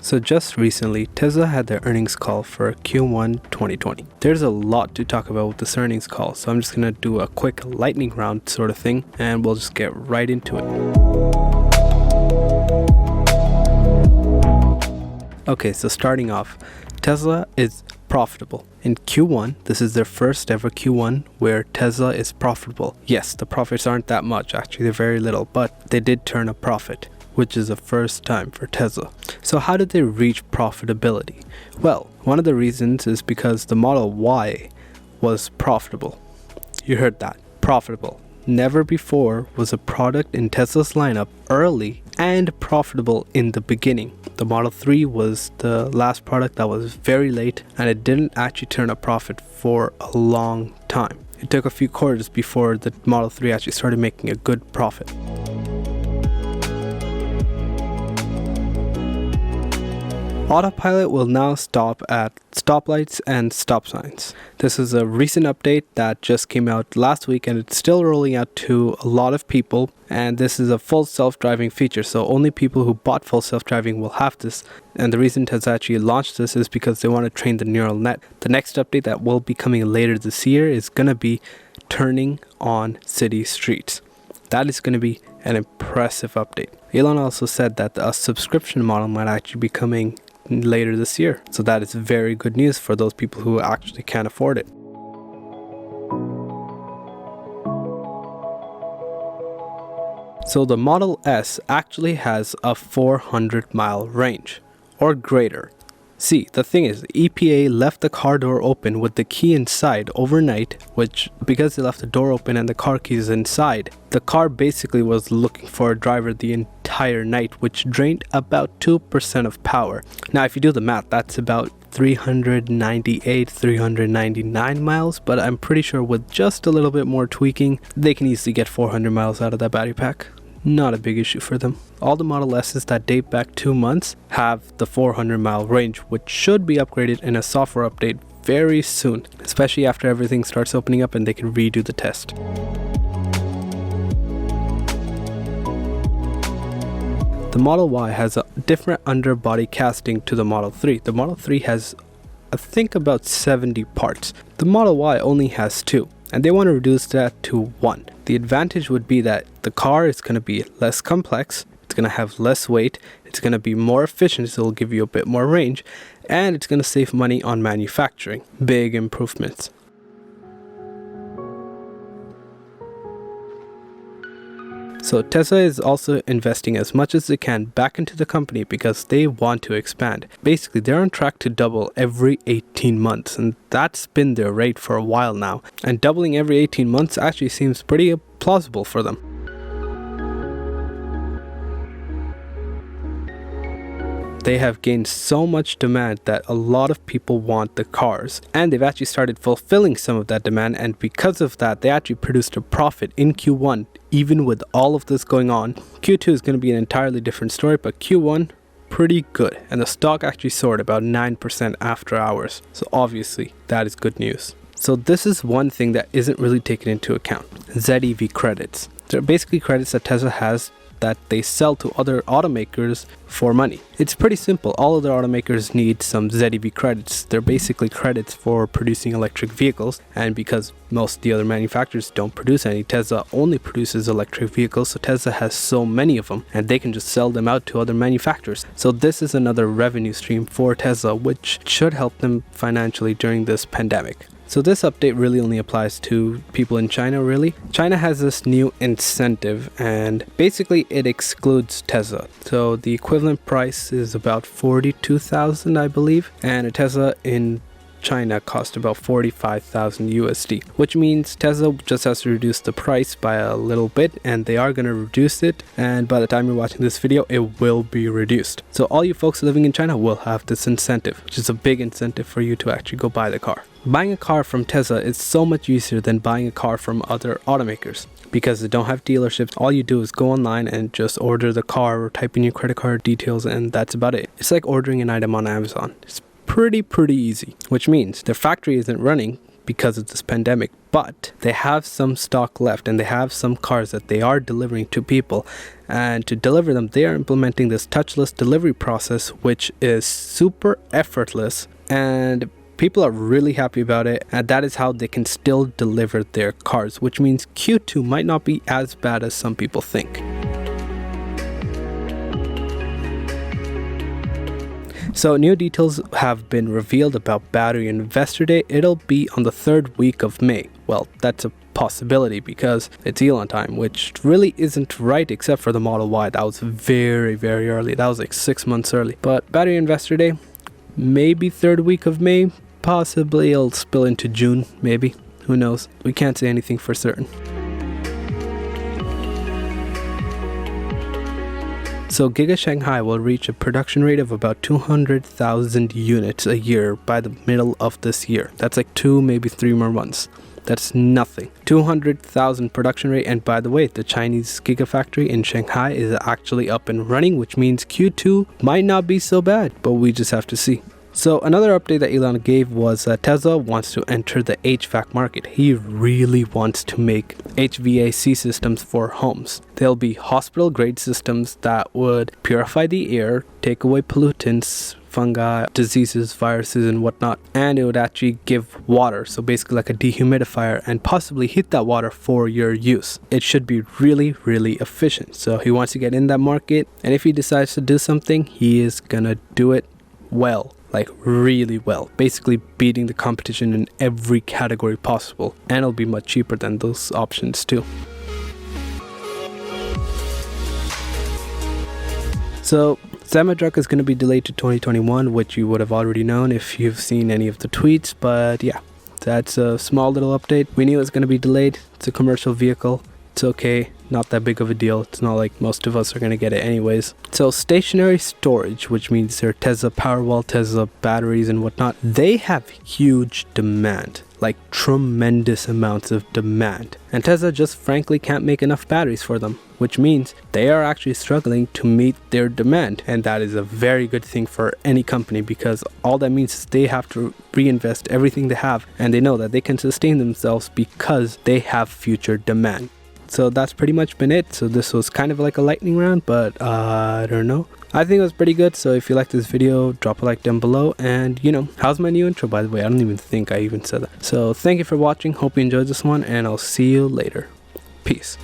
So just recently, Tesla had their earnings call for Q1 2020. There's a lot to talk about with this earnings call, so I'm just going to do a quick lightning round sort of thing, and we'll just get right into it. Okay, so starting off, Tesla is profitable. In Q1, this is their first ever Q1 where Tesla is profitable. Yes, the profits aren't that much, actually they're very little, but they did turn a profit, which is the first time for Tesla. So how did they reach profitability? Well, one of the reasons is because the Model Y was profitable. You heard that, profitable. Never before was a product in Tesla's lineup early and profitable in the beginning. The Model 3 was the last product that was very late, and it didn't actually turn a profit for a long time. It took a few quarters before the Model 3 actually started making a good profit. Autopilot will now stop at stoplights and stop signs. This is a recent update that just came out last week, and it's still rolling out to a lot of people, and this is a full self-driving feature, so only people who bought full self-driving will have this. And the reason Tesla actually launched this is because they want to train the neural net. The next update that will be coming later this year is going to be turning on city streets. That is going to be an impressive update. Elon also said that a subscription model might actually be coming later this year, so that is very good news for those people who actually can't afford it. So the Model S actually has a 400-mile range or greater. See, the thing is, the EPA left the car door open with the key inside overnight, which, because they left the door open and the car keys inside, the car basically was looking for a driver the entire night, which drained about 2% of power. Now, if you do the math, that's about 399 miles, but I'm pretty sure with just a little bit more tweaking, they can easily get 400 miles out of that battery pack. Not a big issue for them. All the Model S's that date back 2 months have the 400-mile range, which should be upgraded in a software update very soon, especially after everything starts opening up and they can redo the test. The Model Y has a different underbody casting to the Model 3. The Model 3 has, I think, about 70 parts. The Model Y only has 2. And they want to reduce that to 1. The advantage would be that the car is going to be less complex, it's going to have less weight, it's going to be more efficient, so it'll give you a bit more range, and it's going to save money on manufacturing. Big improvements. So Tesla is also investing as much as they can back into the company because they want to expand. Basically, they're on track to double every 18 months, and that's been their rate for a while now. And doubling every 18 months actually seems pretty plausible for them. They have gained so much demand that a lot of people want the cars, and they've actually started fulfilling some of that demand, and because of that, they actually produced a profit in Q1. Even with all of this going on, Q2 is going to be an entirely different story, but Q1, pretty good, and the stock actually soared about 9% after hours, so obviously that is good news. So this is one thing that isn't really taken into account: ZEV credits. They're basically credits that Tesla has that they sell to other automakers for money. It's pretty simple. All other automakers need some ZEV credits. They're basically credits for producing electric vehicles, and because most of the other manufacturers don't produce any, Tesla only produces electric vehicles, so Tesla has so many of them and they can just sell them out to other manufacturers. So this is another revenue stream for Tesla, which should help them financially during this pandemic. So this update really only applies to people in China, really. China has this new incentive, and basically it excludes Tesla. So the equivalent price is about 42,000, I believe, and a Tesla in China cost about 45,000 USD, which means Tesla just has to reduce the price by a little bit, and they are going to reduce it, and by the time you're watching this video, it will be reduced. So all you folks living in China will have this incentive, which is a big incentive for you to actually go buy the car. Buying a car from Tesla is so much easier than buying a car from other automakers. Because they don't have dealerships, all you do is go online and just order the car or type in your credit card details, and that's about it. It's like ordering an item on Amazon. It's pretty easy, which means their factory isn't running because of this pandemic, but they have some stock left and they have some cars that they are delivering to people. And to deliver them, they are implementing this touchless delivery process, which is super effortless, and people are really happy about it, and that is how they can still deliver their cars, which means Q2 might not be as bad as some people think. So new details have been revealed about Battery Investor Day. It'll be on the 3rd week of May. Well, that's a possibility because it's Elon time, which really isn't right except for the Model Y. That was very, very early. That was like 6 months early. But Battery Investor Day, maybe 3rd week of May. Possibly it'll spill into June, maybe. Who knows? We can't say anything for certain. So Giga Shanghai will reach a production rate of about 200,000 units a year by the middle of this year. That's like 2, maybe 3 more months. That's nothing. 200,000 production rate, and by the way, the Chinese Giga factory in Shanghai is actually up and running, which means Q2 might not be so bad, but we just have to see. So another update that Elon gave was Tesla wants to enter the HVAC market. He really wants to make HVAC systems for homes. They'll be hospital grade systems that would purify the air, take away pollutants, fungi, diseases, viruses and whatnot, and it would actually give water, so basically like a dehumidifier, and possibly heat that water for your use. It should be really, really efficient. So he wants to get in that market, and if he decides to do something, he is gonna do it well. Like really well, basically beating the competition in every category possible, and it'll be much cheaper than those options too. So Cybertruck is going to be delayed to 2021, which you would have already known if you've seen any of the tweets, but yeah, that's a small little update. We knew it was going to be delayed. It's a commercial vehicle. It's okay, not that big of a deal. It's not like most of us are going to get it anyways. So stationary storage, which means their Tesla Powerwall, Tesla batteries and whatnot, they have huge demand, like tremendous amounts of demand. And Tesla just frankly can't make enough batteries for them, which means they are actually struggling to meet their demand. And that is a very good thing for any company, because all that means is they have to reinvest everything they have, and they know that they can sustain themselves because they have future demand. So that's pretty much been it. So this was kind of like a lightning round, but I don't know. I think it was pretty good. So if you liked this video, drop a like down below. And you know, how's my new intro, by the way? I don't even think I even said that. So thank you for watching. Hope you enjoyed this one, and I'll see you later. Peace.